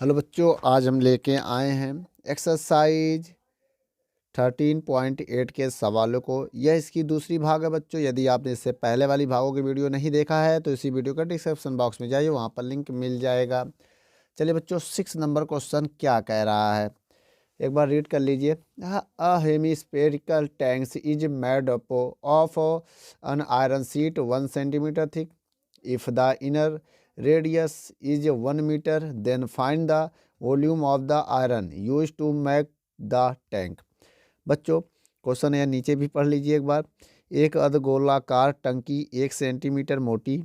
Hello बच्चों, आज हम लेके आए हैं एक्सरसाइज 13.8 के सवालों को। यह इसकी दूसरी भाग है बच्चों। यदि आपने इससे पहले वाली भागों की वीडियो नहीं देखा है तो इसी वीडियो का डिस्क्रिप्शन बॉक्स में जाइए, वहाँ पर लिंक मिल जाएगा। चलिए बच्चों, 6 नंबर क्वेश्चन क्या कह रहा है एक बार रीड कर लीजिए। A hemispherical tanks is made up of an iron sheet 1 centimetre thick. If the inner radius is 1 meter, then find the volume of the iron used to make the tank। बच्चों, question है, नीचे भी पढ़ लीजिए एक बार। एक अर्धगोलाकार टंकी 1 centimetre मोटी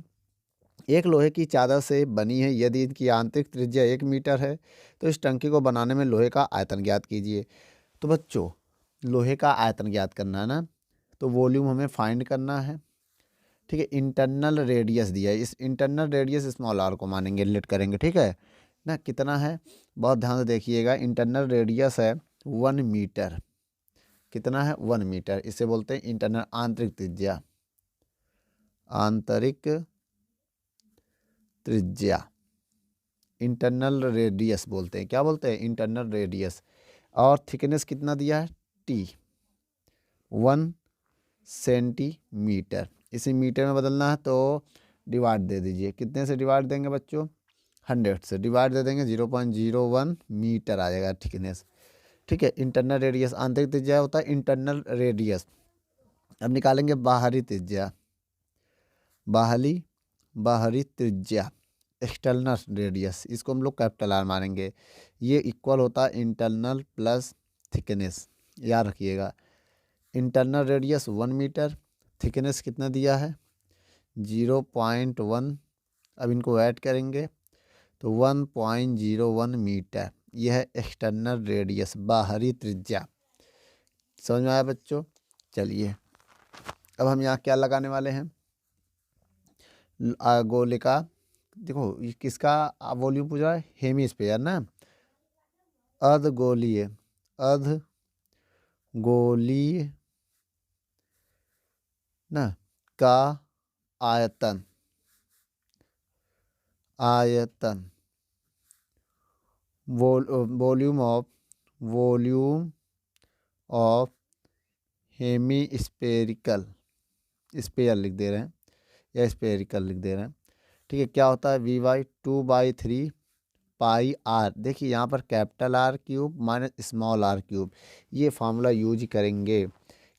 एक लोहे की चादर से बनी है। यदि इनकी आंतरिक त्रिज्या 1 मीटर है तो इस टंकी को बनाने में लोहे का आयतन ज्ञात कीजिए। तो बच्चों, लोहे का आयतन ज्ञात करना है ना, तो वॉल्यूम हमें फाइंड करना है। ठीक है, इंटरनल रेडियस दिया है, इस इंटरनल रेडियस स्मॉल आर को मानेंगे, रिलेट करेंगे। ठीक है ना, कितना है बहुत ध्यान से देखिएगा। इंटरनल रेडियस है 1 मीटर। कितना है? 1 मीटर। इसे बोलते हैं इंटरनल, आंतरिक त्रिज्या। आंतरिक त्रिज्या इंटरनल रेडियस बोलते हैं। क्या बोलते हैं? Internal radius. और थिकनेस कितना दिया है? T, 1 centimetre. इसे मीटर में बदलना है तो डिवाइड दे दीजिए। कितने से डिवाइड देंगे बच्चों? 100 से डिवाइड दे देंगे, 0.01 मीटर आ जाएगा थिकनेस। ठीक है, इंटरनल रेडियस। आंतरिक त्रिज्या होता है इंटरनल रेडियस। अब निकालेंगे बाहरी त्रिज्या। बाहरी त्रिज्या एक्सटर्नल रेडियस, इसको हम लोग कैपिटल आर मानेंगे। ये इक्वल होता है इंटरनल प्लस थिकनेस, याद रखिएगा। इंटरनल रेडियस 1 मीटर, थिकनेस कितना दिया है? 0.1। अब इनको ऐड करेंगे तो 1.01 मीटर। यह है एक्सटर्नल रेडियस, बाहरी त्रिज्या। समझ में आया बच्चों? चलिए, अब हम यहाँ क्या लगाने वाले हैं? गोलिका। देखो, ये किसका वॉल्यूम पूछ रहा है? हेमिस्फीयर ना, अर्धगोलीय। अर्धगोलीय ना का आयतन वॉल्यूम ऑफ हेमिस्फेरिकल, स्पेयर लिख दे रहे हैं या स्पेरिकल लिख दे रहे हैं। ठीक है, क्या होता है? V/2/3 pi are. देखिए यहाँ पर capital R cube minus small R cube, ये फार्मूला यूज करेंगे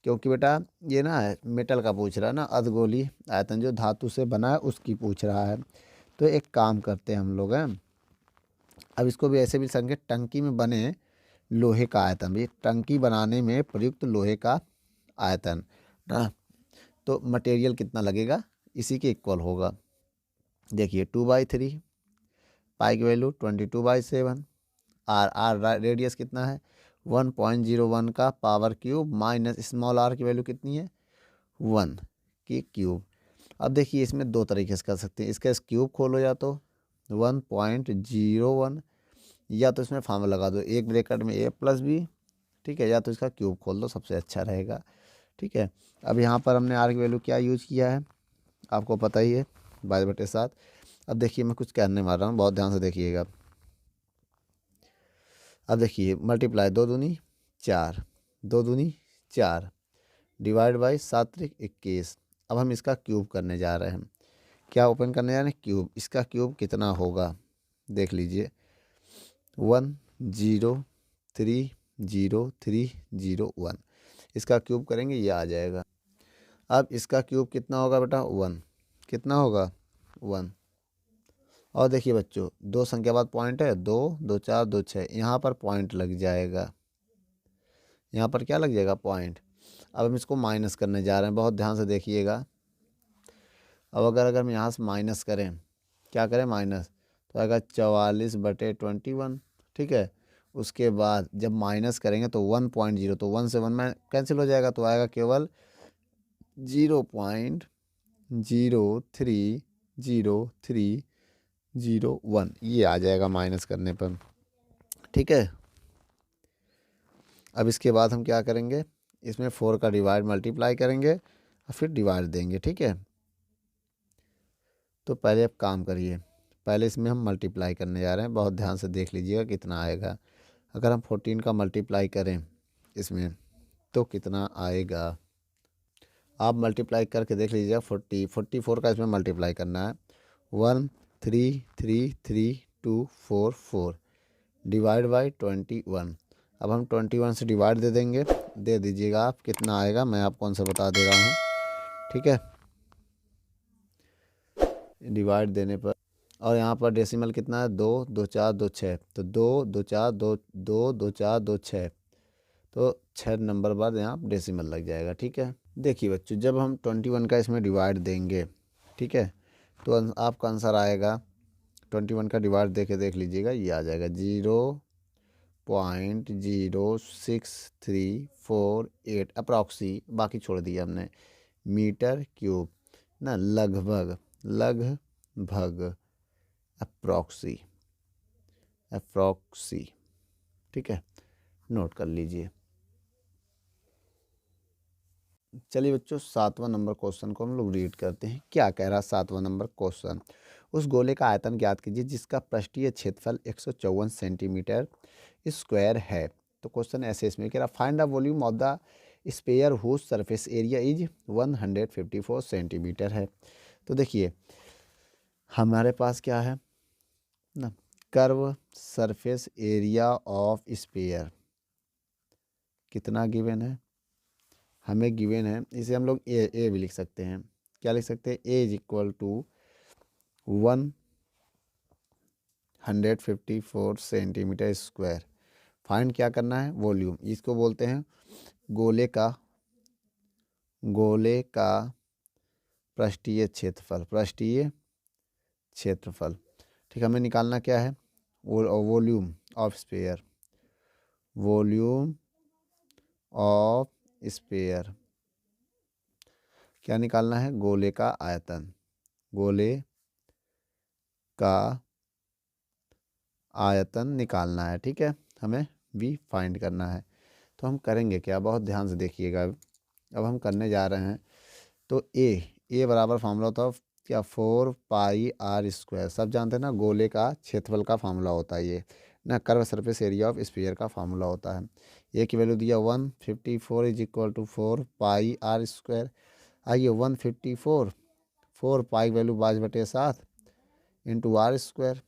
क्योंकि बेटा ये ना मेटल का पूछ रहा है ना, अर्धगोलीय आयतन जो धातु से बना है उसकी पूछ रहा है। तो एक काम करते हैं हम लोग हैं, अब इसको भी ऐसे भी समझे, टंकी में बने लोहे का आयतन, भी टंकी बनाने में प्रयुक्त लोहे का आयतन ना, तो मटेरियल कितना लगेगा इसी के इक्वल होगा। देखिए 2/3, पाई की वैल्यू 22/7, आर रेडियस कितना है? 1.01 का power cube minus small R की वैल्यू कितनी है? 1 की क्यूब। अब देखिए इसमें दो तरीके से कर सकते हैं, इसका क्यूब खोलो या तो 1.01, या तो इसमें फार्मूला लगा दो, एक ब्रैकेट में a+b। ठीक है, या तो इसका क्यूब खोल दो, सबसे अच्छा रहेगा। ठीक है, अब यहाँ पर हमने आर की वैल्यू क्या यूज किया है आपको पता ही है, 22/7। अब देखिए मैं कुछ कहने वाला हूँ, बहुत ध्यान से देखिएगा। अब देखिए मल्टीप्लाई, 2 दूनी 4, 2 दूनी 4, डिवाइड बाई 7×21। अब हम इसका क्यूब करने जा रहे हैं। क्या ओपन करने जा रहे हैं? क्यूब। इसका क्यूब कितना होगा देख लीजिए, 1030301। इसका क्यूब करेंगे ये आ जाएगा। अब इसका क्यूब कितना होगा बेटा? 1। कितना होगा? 1। और देखिए बच्चों, दो संख्या बाद पॉइंट है, 2 2 4 2 6, यहाँ पर पॉइंट लग जाएगा। यहाँ पर क्या लग जाएगा? पॉइंट। अब हम इसको माइनस करने जा रहे हैं, बहुत ध्यान से देखिएगा। अब अगर हम यहाँ से माइनस करें, क्या करें? माइनस, तो आएगा 44/21। ठीक है, उसके बाद जब माइनस करेंगे तो 1.0, तो 1 से 1 में कैंसिल हो जाएगा, तो आएगा केवल 0.0300301, ये आ जाएगा माइनस करने पर। ठीक है, अब इसके बाद हम क्या करेंगे, इसमें 4 का डिवाइड मल्टीप्लाई करेंगे और फिर डिवाइड देंगे। ठीक है, तो पहले आप काम करिए, पहले इसमें हम मल्टीप्लाई करने जा रहे हैं, बहुत ध्यान से देख लीजिएगा कितना आएगा। अगर हम 14 का मल्टीप्लाई करें इसमें तो कितना आएगा, आप मल्टीप्लाई करके देख लीजिएगा। 44 का इसमें मल्टीप्लाई करना है। 1 3 3 3 2 4 4 डिवाइड बाई 21। अब हम 21 से डिवाइड दे देंगे, दे दीजिएगा आप, कितना आएगा मैं आपको आंसर बता दे रहा हूँ, ठीक है। डिवाइड देने पर, और यहाँ पर डेसिमल कितना है, 2 2 4 2 6, तो 2 2 4 2 2 2 4 2 6, तो 6 नंबर बाद यहाँ डेसिमल लग जाएगा, ठीक है। देखिए बच्चों, जब हम 21 का इसमें डिवाइड देंगे, ठीक है, तो आपका आंसर आएगा 21 का डिवाइड दे के देख लीजिएगा, ये आ जाएगा 0.0634 अप्रॉक्सी, बाकी छोड़ दिया हमने, मीटर क्यूब ना, लगभग अप्रॉक्सी, ठीक है, नोट कर लीजिए। चलिए बच्चों, 7वां नंबर क्वेश्चन को हम लोग रीड करते हैं। क्या कह रहा है 7वां नंबर क्वेश्चन, उस गोले का आयतन ज्ञात कीजिए जिसका पृष्ठीय क्षेत्रफल 154 सेंटीमीटर स्क्वायर है। तो क्वेश्चन ऐसे इसमें कह रहा, find the volume of the sphere whose surface area is 154 centimetre है। तो देखिए हमारे पास क्या है ना, curve surface area of sphere कितना गिवन है, हमें गिवन है, इसे हम लोग ए भी लिख सकते हैं। क्या लिख सकते हैं, A is equal to 154 centimetre square. Find क्या करना है, वॉल्यूम, इसको बोलते हैं गोले का पृष्ठीय क्षेत्रफल, ठीक, हमें निकालना क्या है, वॉल्यूम ऑफ स्पेयर, क्या निकालना है, गोले का आयतन निकालना है, ठीक है, हमें भी फाइंड करना है। तो हम करेंगे क्या, बहुत ध्यान से देखिएगा। अब हम करने जा रहे हैं, तो ए बराबर फार्मूला होता है क्या, 4 पाई आर स्क्वायर, सब जानते हैं ना, गोले का क्षेत्रफल का फार्मूला होता है ये ना, curve surface area of sphere का फार्मूला होता है। ए की वैल्यू दिया 154 is equal to 4 pi R square. आइए 154, 4 pi value 5/7 into R square.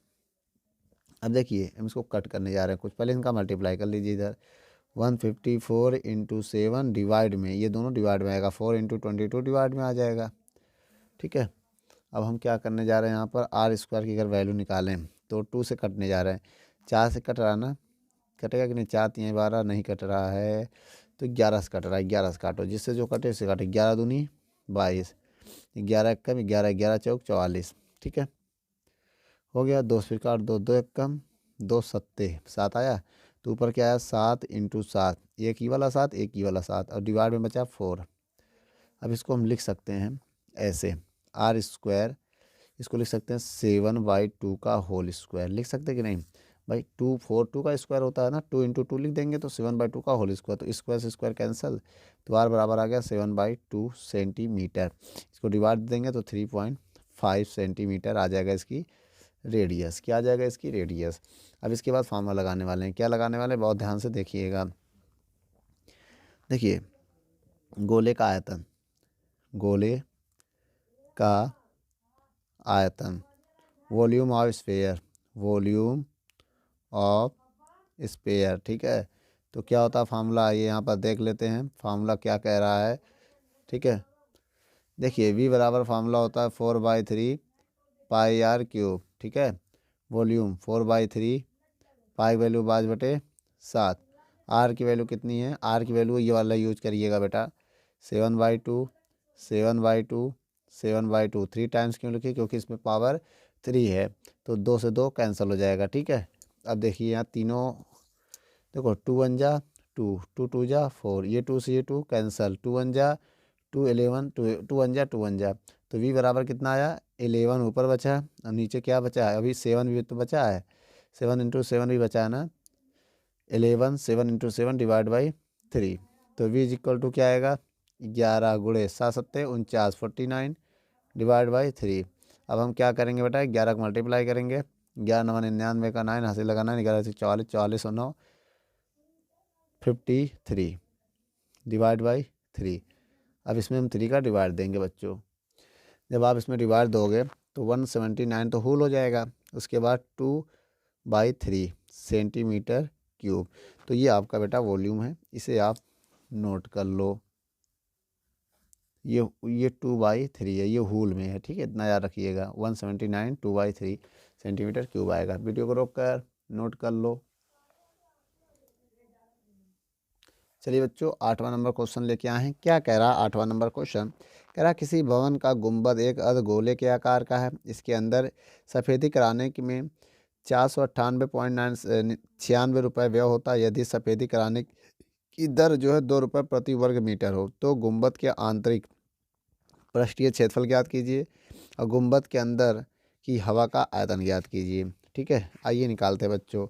अब देखिए हम इसको कट करने जा रहे हैं कुछ, पहले इनका मल्टीप्लाई कर लीजिए इधर, 154 इंटू 7 डिवाइड में, ये दोनों डिवाइड में आएगा, 4 इंटू 22 डिवाइड में आ जाएगा, ठीक है। अब हम क्या करने जा रहे हैं, यहाँ पर आर स्क्वायर की अगर वैल्यू निकालें तो 2 से कटने जा रहे हैं, 4 से कट रहा ना, कटेगा कि नहीं, 4 3 12 नहीं कट रहा है, तो 11 से कट रहा है, 11 से काटो, जिससे जो कटे उससे काटे, 11 दूनी 22, 11 एक कम 11, 11 चौक 44, ठीक है, हो गया, 2 से काट दो, 2 एक कम 2 सत्ते 7 आया, तो ऊपर क्या आया 7 इंटू 7, एक ही वाला 7 एक ही वाला 7, और डिवाइड में बचा 4। अब इसको हम लिख सकते हैं ऐसे, आर स्क्वायर, इसको लिख सकते हैं 7/2 का होल स्क्वायर, लिख सकते हैं कि नहीं भाई, 2 का स्क्वायर होता है ना, 2 इंटू 2 लिख देंगे तो 7/2 का होल स्क्वायर, तो स्क्वायर से स्क्वायर कैंसिल, तो आर बराबर आ गया 7/2 सेंटीमीटर। इसको डिवाइड देंगे तो 3.5 सेंटीमीटर आ जाएगा इसकी रेडियस, क्या आ जाएगा इसकी रेडियस। अब इसके बाद फार्मूला लगाने वाले हैं, क्या लगाने वाले हैं, बहुत ध्यान से देखिएगा। देखिए गोले का आयतन, वॉल्यूम ऑफ स्फीयर, ठीक है, तो क्या होता है फार्मूला, ये यहाँ पर देख लेते हैं फार्मूला क्या कह रहा है, ठीक है। देखिए v बराबर फार्मूला होता है 4/3 पाई आर क्यूब, ठीक है, वॉल्यूम 4/3, पाई वैल्यू 5/7, आर की वैल्यू कितनी है, आर की वैल्यू ये वाला यूज करिएगा बेटा, 7/2 7/2 3 टाइम्स क्यों लिखिए, क्योंकि इसमें पावर 3 है, तो 2 से 2 कैंसिल हो जाएगा, ठीक है। अब देखिए यहाँ तीनों देखो, 2 1 जा 2, 2 2 जा 4, ये 2 से ये 2 कैंसिल, 2 1 जा 2 11, 2 1 जा 2 1 जा, तो v बराबर कितना आया 11 ऊपर बचा, और नीचे क्या बचा है, अभी 7 भी तो बचा है, 7 इंटू 7 भी बचा है ना, 11 7 इंटू 7 डिवाइड बाई 3, तो v इज इक्वल टू क्या आएगा, 11 गुणे 7 7 49 डिवाइड बाई 3। अब हम क्या करेंगे बेटा, 11 को मल्टीप्लाई करेंगे, 11 9 99 का 9 हासिल लगाना, 11 से 44, 44 और 9 53 डिवाइड बाई 3। अब इसमें हम 3 का डिवाइड देंगे बच्चों। जब आप इसमें डिवाइड दोगे तो 179 तो होल हो जाएगा। उसके बाद 2/3 सेंटीमीटर क्यूब। तो ये आपका बेटा वॉल्यूम है, इसे आप नोट कर लो। ये 2/3 है, ये होल में है, ठीक है, इतना याद रखिएगा। 179 2/3 सेंटीमीटर क्यूब आएगा। वीडियो को रोक कर नोट कर लो। चलिए बच्चों, 8वां नंबर क्वेश्चन लेके आए हैं। क्या कह रहा है 8वां नंबर क्वेश्चन? कह रहा किसी भवन का गुंबद एक अर्धगोले के आकार का है। इसके अंदर सफ़ेदी कराने में 498.96 रुपये व्यय होता है। यदि सफ़ेदी कराने की दर जो है 2 रुपये प्रति वर्ग मीटर हो तो गुंबद के आंतरिक पृष्ठीय क्षेत्रफल ज्ञात कीजिए और गुंबद के अंदर की हवा का आयतन ज्ञात कीजिए। ठीक है, आइए निकालते हैं बच्चों।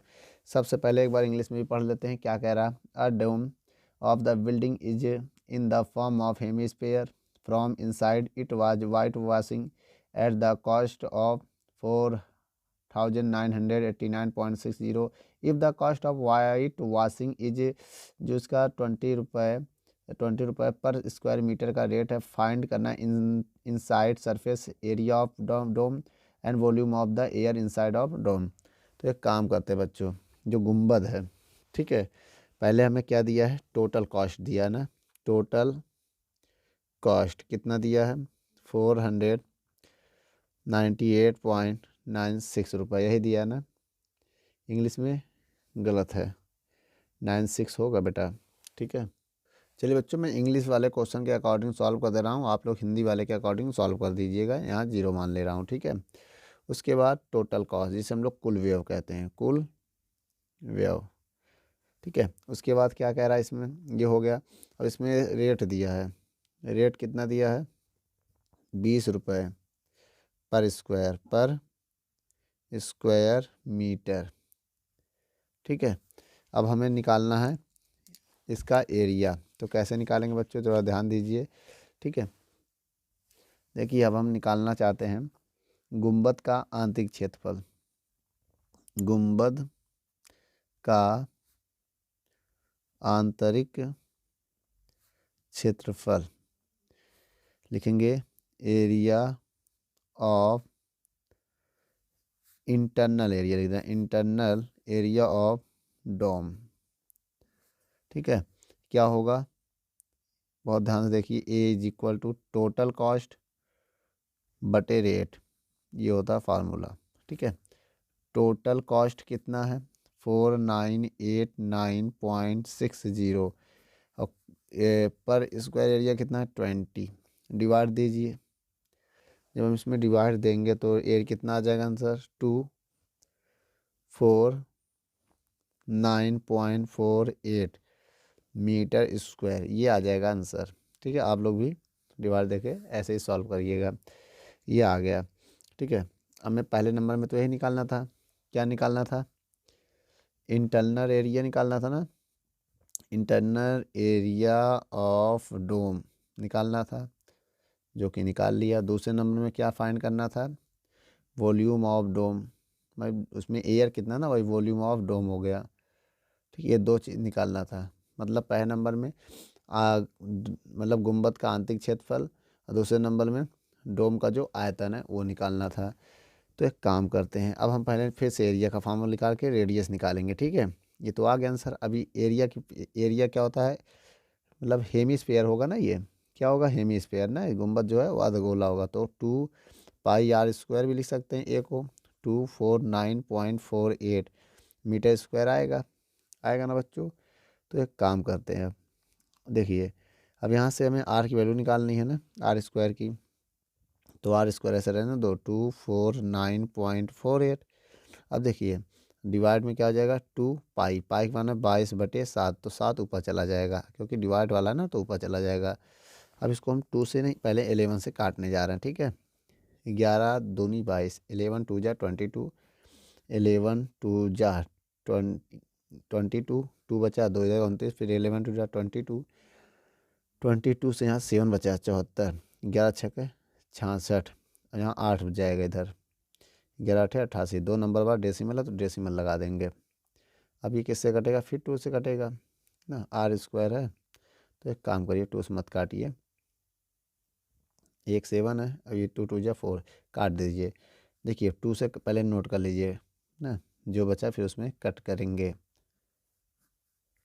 सबसे पहले एक बार इंग्लिश में भी पढ़ लेते हैं। क्या कह रहा है? अ डोम of the building is in the form of hemisphere. From inside it was whitewashing at the cost of 4,989.60. If the cost of whitewashing is जो इसका 20 रुपये पर स्क्वायर मीटर का रेट है, फाइंड करना inside surface area of dome and volume of the air inside of dome. तो एक काम करते हैं बच्चों, जो गुंबद है, ठीक है, पहले हमें क्या दिया है? टोटल कॉस्ट दिया ना। टोटल कॉस्ट कितना दिया है? 498.96 रुपये, यही दिया ना। इंग्लिश में गलत है, 96 होगा बेटा, ठीक है। चलिए बच्चों, मैं इंग्लिश वाले क्वेश्चन के अकॉर्डिंग सॉल्व कर दे रहा हूँ, आप लोग हिंदी वाले के अकॉर्डिंग सॉल्व कर दीजिएगा। यहाँ 0 मान ले रहा हूँ, ठीक है। उसके बाद टोटल कॉस्ट, जिसे हम लोग कुल व्यय कहते हैं, कुल व्यय, ठीक है। उसके बाद क्या कह रहा है इसमें? ये हो गया। और इसमें रेट दिया है, रेट कितना दिया है? 20 रुपये पर स्क्वायर मीटर, ठीक है। अब हमें निकालना है इसका एरिया। तो कैसे निकालेंगे बच्चों, थोड़ा ध्यान दीजिए, ठीक है। देखिए, अब हम निकालना चाहते हैं गुंबद का आंतरिक क्षेत्रफल। गुंबद का आंतरिक क्षेत्रफल लिखेंगे एरिया ऑफ इंटरनल एरिया, लिख दें इंटरनल एरिया ऑफ डोम, ठीक है। क्या होगा? बहुत ध्यान से देखिए, A is equal to total cost बटे रेट, ये होता है फार्मूला, ठीक है। टोटल कॉस्ट कितना है? 4989.60 और पर स्क्वायर एरिया कितना है? 20। डिवाइड दीजिए। जब हम इसमें डिवाइड देंगे तो एयर कितना आ जाएगा आंसर? 249.48 मीटर स्क्वायर, ये आ जाएगा आंसर, ठीक है। आप लोग भी डिवाइड देके ऐसे ही सॉल्व करिएगा। ये आ गया, ठीक है। हमें पहले नंबर में तो यही निकालना था। क्या निकालना था? इंटरनल एरिया निकालना था ना, इंटरनल एरिया ऑफ डोम निकालना था, जो कि निकाल लिया। दूसरे नंबर में क्या फाइंड करना था? वॉल्यूम ऑफ डोम, भाई उसमें एयर कितना ना, वही वॉल्यूम ऑफ डोम हो गया, ठीक है। ये 2 चीज़ निकालना था। मतलब पहले नंबर में मतलब गुंबद का आंतरिक क्षेत्रफल और दूसरे नंबर में डोम का जो आयतन है वो निकालना था। तो एक काम करते हैं, अब हम पहले फिर से एरिया का फार्मूला निकाल के रेडियस निकालेंगे, ठीक है। ये तो आ गया आंसर। अभी एरिया क्या होता है? मतलब हेमीस्फेयर होगा ना, ये क्या होगा? हेमीस्फेयर ना, गुंबद जो है वो अर्धगोला होगा। तो 2πr² भी लिख सकते हैं ए को। 249.48 मीटर स्क्वायर आएगा, आएगा ना बच्चों। तो एक काम करते हैं, अब देखिए, अब यहाँ से हमें आर की वैल्यू निकालनी है ना, आर स्क्वायर की। तो आर स्क्वायर ऐसे रहने दो, 249.48। अब देखिए, डिवाइड में क्या हो जाएगा? 2 पाई माना 22/7, तो 7 ऊपर चला जाएगा, क्योंकि डिवाइड वाला ना, तो ऊपर चला जाएगा। अब इसको हम 2 से नहीं, पहले 11 से काटने जा रहे हैं, ठीक है। 11 दूनी 22, 11 2 जा 22, 11 2 जा 22, 2 बचा 2 जगह 29, फिर 11 2 जा 22, 22 से यहाँ 7 बचा 74, 11 छक्के 66, यहाँ 8 बच जाएगा इधर, 11×8 = 88, 2 नंबर बाद डेसिमल है तो डेसिमल लगा देंगे। अब ये किससे कटेगा, फिर 2 से कटेगा ना, r² है तो एक काम करिए 2 से मत काटिए, 1 7 है, अब ये 2 2 × 4 काट दीजिए। देखिए 2 से पहले नोट कर लीजिए ना, जो बचा फिर उसमें कट करेंगे,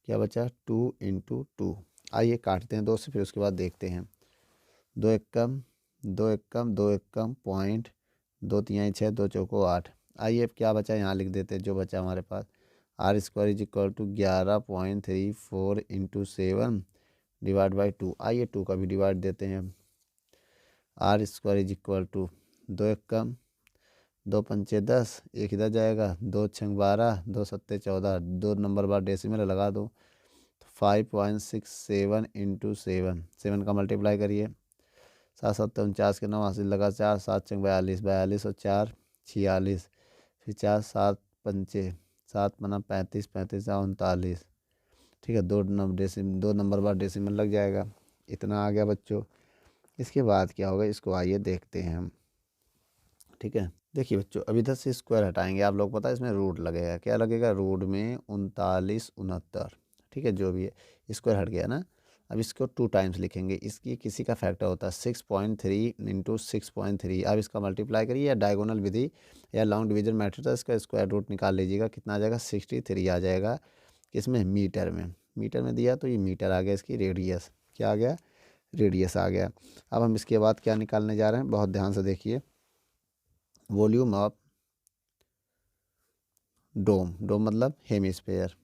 क्या बचा 2 × 2। आइए काटते हैं 2 से, फिर उसके बाद देखते हैं। 2 एक कम 2 एक कम 2 एक कम पॉइंट, 2 तिहाई 6, 2 चौको 8। आइए अब क्या बचा यहाँ लिख देते हैं, जो बचा हमारे पास r² = 11.34 × 7 / 2। आइए 2 का भी डिवाइड देते हैं। r² = 2 एक कम 2 पंचे 10, एक इधर जाएगा, 2 छंग 12, 2 सत्ते 14, 2 नंबर बाद डेसिमल लगा दो, 5.67 × 7, 7 का मल्टीप्लाई करिए, 7 7 49 के 9 80 लगा 4, 7 छंग 42, 42 और 4 46, फिर 4 7 पंचे 7 बना 35, 35 39। ठीक है, 2 नंबर बाद डेसिमल लग जाएगा। इतना आ गया बच्चों। इसके बाद क्या होगा, इसको आइए देखते हैं हम। ठीक है, देखिए बच्चों, अब इधर से स्क्वायर हटाएंगे, आप लोग पता है इसमें रूट लगेगा, क्या लगेगा, रूट में 39 69। ठीक है, जो भी है स्क्वायर हट गया ना। अब इसको 2 टाइम्स लिखेंगे, इसकी किसी का फैक्टर होता है 6.3 × 6.3। अब इसका मल्टीप्लाई करिए, या डायगोनल विधि या लॉन्ग डिवीजन मेथड है, इसका स्क्वायर रूट निकाल लीजिएगा, कितना आ जाएगा 63 आ जाएगा। किसमें, मीटर में, मीटर में दिया तो ये मीटर आ गया, इसकी रेडियस क्या आ गया, रेडियस आ गया। अब हम इसके बाद क्या निकालने जा रहे हैं, बहुत ध्यान से देखिए। वॉल्यूम ऑफ डोम, डोम मतलब हेमीस्फेयर,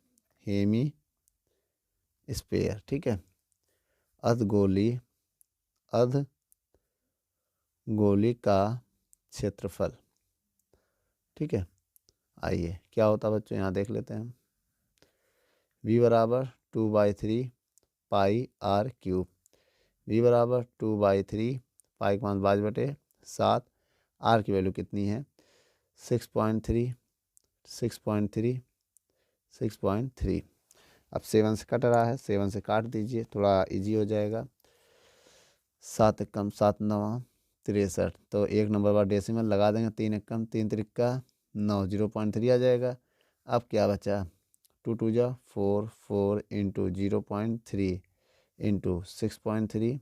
हेमी स्फेयर। ठीक है, अर्धगोली, अर्धगोली का क्षेत्रफल। ठीक है, आइए क्या होता है बच्चों, यहाँ देख लेते हैं। v = 2/3 πr³। v = 2/3 पाई का मान 22/7, r की वैल्यू कितनी है 6.3 6.3 6.3। अब 7 से कट रहा है, 7 से काट दीजिए, थोड़ा इजी हो जाएगा। 7 एकम 7 9 63, तो 1 नंबर बाद डेसिमल लगा देंगे, 3 एकम 3 त्रिका 9, 0.3 आ जाएगा। अब क्या बचा, 2 2 × 4 4 × 0.3 × 6.3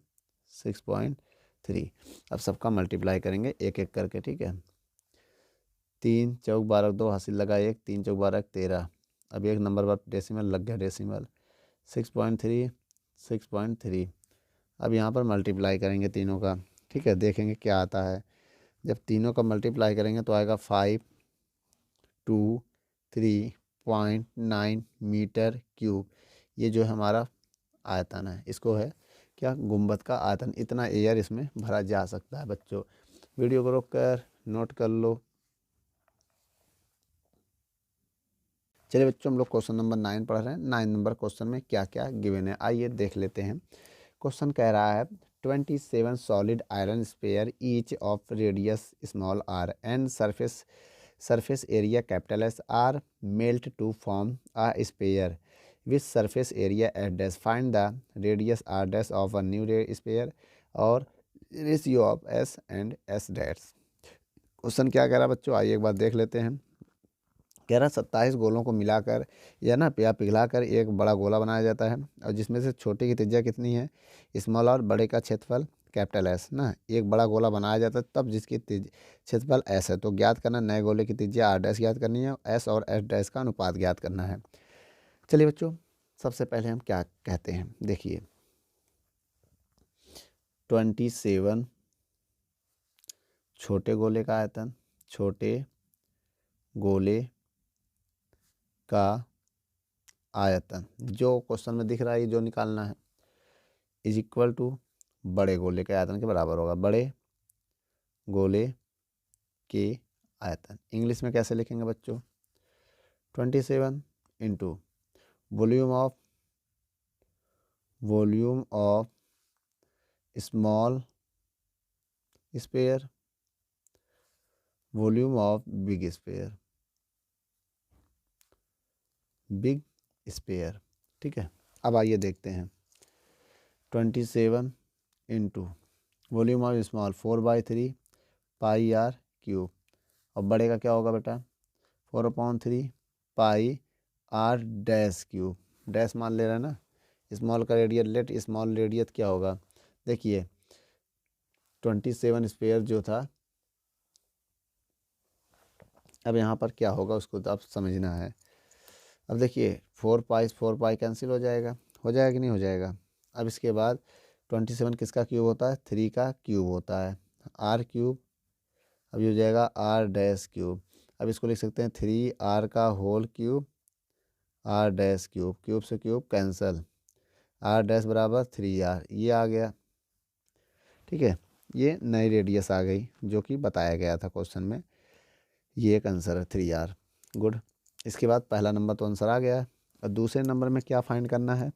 6.3। अब सबका मल्टीप्लाई करेंगे एक एक करके। ठीक है, 3 चौक 12 2 हासिल लगा 1, 3 चौक 12 13। अब 1 नंबर बाद डेसिमल लग गया, डेसिमल 6.3 6.3। अब यहाँ पर मल्टीप्लाई करेंगे तीनों का। ठीक है, देखेंगे क्या आता है। जब तीनों का मल्टीप्लाई करेंगे तो आएगा 523.9 मीटर क्यूब। ये जो है हमारा आयतन है, इसको है क्या, गुंबद का आयतन। इतना एयर इसमें भरा जा सकता है बच्चों। वीडियो को रोक कर नोट कर लो। चलिए बच्चों, हम लोग क्वेश्चन नंबर 9 पढ़ रहे हैं। 9 नंबर क्वेश्चन में क्या क्या गिवन है, आइए देख लेते हैं। क्वेश्चन कह रहा है 27 solid iron sphere each of radius small R and surface area capital S are melt to form a sphere with surface area at dash. Find the radius r dash of a new sphere और ratio of S and S dash। Question क्या कह रहा है बच्चों, आइए एक बार देख लेते हैं। कह रहा 27 गोलों को मिलाकर या पिघलाकर एक बड़ा गोला बनाया जाता है, और जिसमें से छोटे की त्रिज्या कितनी है स्मॉल और बड़े का क्षेत्रफल कैपिटल एस ना। एक बड़ा गोला बनाया जाता है तब जिसकी क्षेत्रफल एस है, तो ज्ञात करना नए गोले की त्रिज्या आर डैश ज्ञात करनी है, एस और एस डैश का अनुपात ज्ञात करना है। चलिए बच्चों, सबसे पहले हम क्या कहते हैं, देखिए 27 छोटे गोले का आयतन, छोटे गोले का आयतन जो क्वेश्चन में दिख रहा है, ये जो निकालना है, इज इक्वल टू बड़े गोले के आयतन के बराबर होगा। बड़े गोले के आयतन इंग्लिश में कैसे लिखेंगे बच्चों, 27 into volume of small sphere volume of big sphere. ठीक है, अब आइए देखते हैं। 27 into volume of small 4/3 pi R cube. और बड़े का क्या होगा बेटा 4/3 pi R dash cube. Dash मान ले रहा है ना, स्मॉल का रेडियस लेट स्मॉल रेडियस क्या होगा। देखिए 27 स्क्वायर जो था, अब यहाँ पर क्या होगा उसको तो आप समझना है। अब देखिए 4 पाई कैंसिल हो जाएगा कि नहीं हो जाएगा। अब इसके बाद 27 किसका क्यूब होता है 3 का क्यूब होता है आर क्यूब। अब ये हो जाएगा आर डैश क्यूब। अब इसको लिख सकते हैं 3r का whole cube R dash cube. Cube से क्यूब कैंसल, आर डैश बराबर 3r, ये आ गया। ठीक है, ये नई रेडियस आ गई जो कि बताया गया था क्वेश्चन में। ये एक आंसर है 3r। गुड। इसके बाद पहला नंबर तो आंसर आ गया है। और दूसरे नंबर में क्या फाइंड करना है।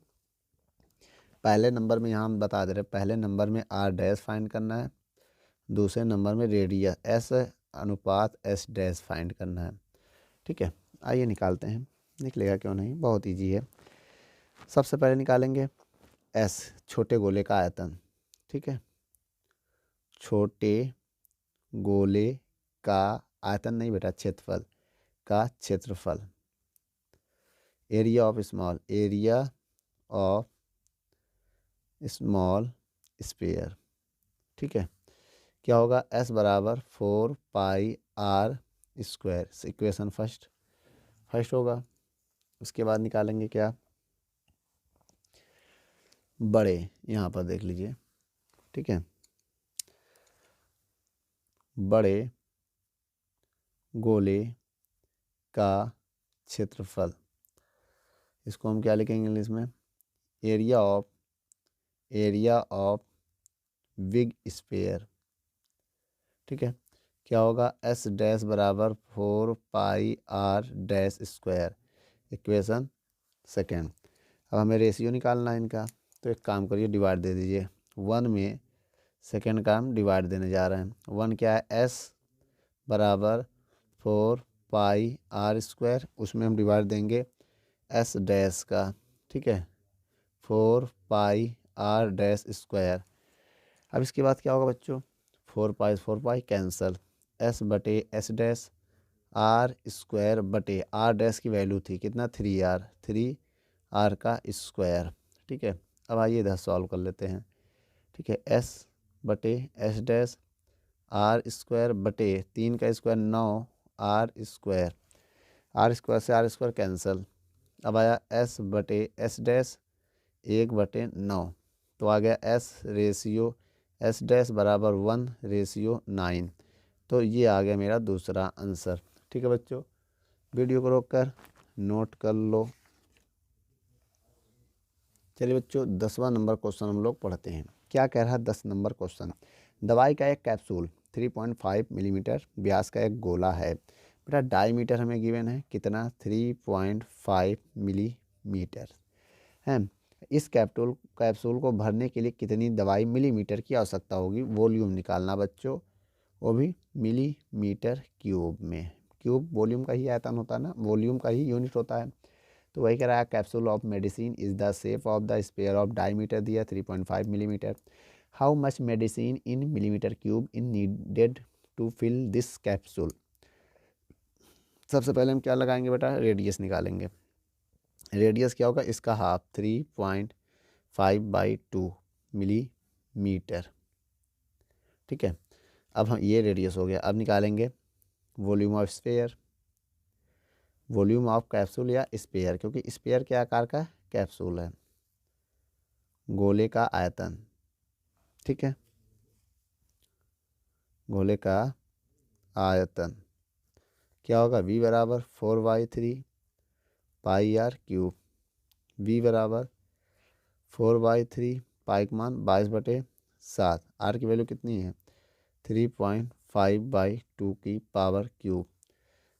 पहले नंबर में यहाँ हम बता दे रहे हैं, पहले नंबर में आर डैश फाइंड करना है, दूसरे नंबर में रेडियस एस अनुपात एस डैश फाइंड करना है। ठीक है, आइए निकालते हैं। निकलेगा क्यों नहीं, बहुत ईजी है। सबसे पहले निकालेंगे एस, छोटे गोले का आयतन। ठीक है, छोटे गोले का आयतन नहीं बेटा, क्षेत्रफल का क्षेत्रफल। Area of small, area of small sphere. ठीक है, क्या होगा एस बराबर 4 pi R square. Equation first होगा। उसके बाद निकालेंगे क्या, बड़े, यहाँ पर देख लीजिए। ठीक है, बड़े गोले का क्षेत्रफल, इसको हम क्या लिखेंगे इंग्लिश में, एरिया ऑफ बिग स्फीयर। ठीक है, क्या होगा एस डैश बराबर 4 pi R dash square. Equation second. अब हमें रेशियो निकालना है इनका, तो एक काम करिए डिवाइड दे दीजिए। 1 में सेकेंड का हम डिवाइड देने जा रहे हैं। 1 क्या है एस बराबर 4 पाई आर स्क्वायर, उसमें हम डिवाइड देंगे एस डैश का। ठीक है, 4 पाई आर डैश स्क्वायर। अब इसके बाद क्या होगा बच्चों, 4 पाई कैंसल, एस बटे एस डैश आर स्क्वायर बटे आर डैश की वैल्यू थी कितना 3r का स्क्वायर। ठीक है, अब आइए इधर सॉल्व कर लेते हैं। ठीक है, एस बटे एस डैश आर स्क्वायर बटे 3 का square 9 R square, R square से आर स्क्वायर कैंसल। अब आया एस बटे एस डैश 1/9, तो आ गया एस रेशियो एस डैश बराबर 1/9। तो ये आ गया मेरा दूसरा आंसर। ठीक है बच्चों, वीडियो को रोककर नोट कर लो। चलिए बच्चों 10वां नंबर क्वेश्चन हम लोग पढ़ते हैं। क्या कह रहा है 10 नंबर क्वेश्चन, दवाई का एक कैप्सूल 3.5 मिलीमीटर व्यास का एक गोला है। बेटा डायमीटर हमें गिवन है कितना 3.5 मिलीमीटर है। इस कैप्सूल को भरने के लिए कितनी दवाई मिलीमीटर की आवश्यकता होगी। वॉल्यूम निकालना बच्चों, वो भी मिलीमीटर क्यूब में। क्यूब वॉल्यूम का ही आयतन होता है ना, वॉल्यूम का ही यूनिट होता है। तो वही कह रहा है capsule of medicine is the shape of the sphere of diameter दिया 3.5 millimetre. How much medicine in millimetre cube in needed to fill this capsule. सबसे पहले हम क्या लगाएंगे बेटा, रेडियस निकालेंगे। रेडियस क्या होगा इसका हाफ 3.5/2 मिलीमीटर। ठीक है, अब हम ये रेडियस हो गया। अब निकालेंगे volume of sphere, volume of capsule या स्फीयर, क्योंकि स्फीयर के आकार का कैप्सूल है। गोले का आयतन, ठीक है, गोले का आयतन क्या होगा v बराबर 4/3 पाई आर क्यूब। v बराबर 4/3 पाई का मान 22/7, आर की वैल्यू कितनी है 3.5/2 की पावर क्यूब।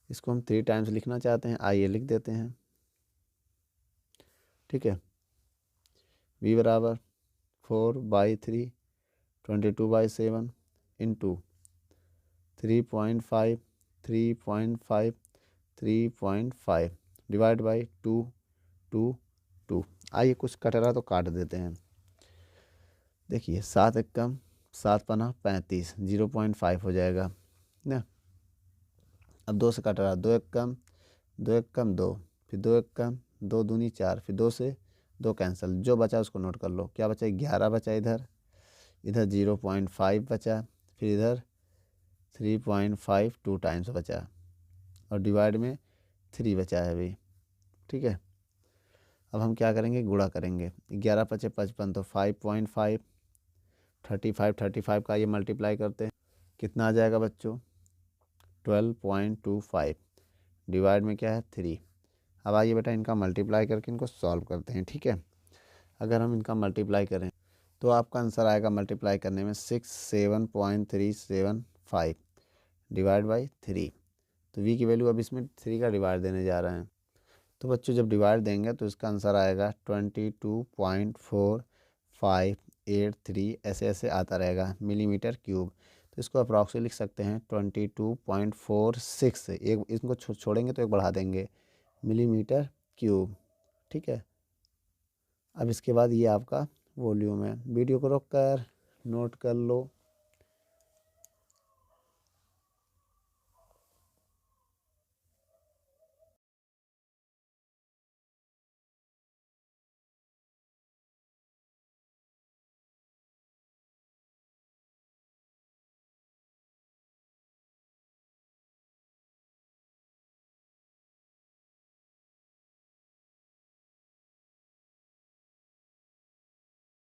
इसको हम 3 टाइम्स लिखना चाहते हैं, आइए लिख देते हैं। ठीक है, v बराबर 4/3 22/7 इंटू 3.5 3.5 3.5 डिवाइड बाई 2 आइए कुछ कट रहा तो काट देते हैं। देखिए 7 एकम 7 पना 35, 0.5 हो जाएगा ना। अब 2 से कट रहा, 2 एक कम 2 एक कम 2, फिर 2 एक कम 2 दूनी 4, फिर 2 से 2 कैंसिल, जो बचा उसको नोट कर लो। क्या बचा? 11 बचा इधर, इधर 0.5 बचा, फिर इधर 3.5 2 टाइम्स बचा, और डिवाइड में 3 बचा है अभी। ठीक है, अब हम क्या करेंगे? गुणा करेंगे। 11 पचे 55, तो 5.5, 35 का ये मल्टीप्लाई करते हैं, कितना आ जाएगा बच्चों? 12.25, डिवाइड में क्या है? 3। अब आइए बेटा इनका मल्टीप्लाई करके इनको सॉल्व करते हैं। ठीक है, अगर हम इनका मल्टीप्लाई करें तो आपका आंसर आएगा मल्टीप्लाई करने में 67.375 डिवाइड बाई 3। तो v की वैल्यू अब इसमें 3 का डिवाइड देने जा रहे हैं। तो बच्चों जब डिवाइड देंगे तो इसका आंसर आएगा 22.4583, ऐसे ऐसे आता रहेगा मिलीमीटर क्यूब। तो इसको अप्रॉक्सीमेट लिख सकते हैं 22.46, एक इनको छोड़ेंगे तो एक बढ़ा देंगे, मिलीमीटर क्यूब। ठीक है, अब इसके बाद ये आपका वॉल्यूम है। वीडियो को रोक कर नोट कर लो।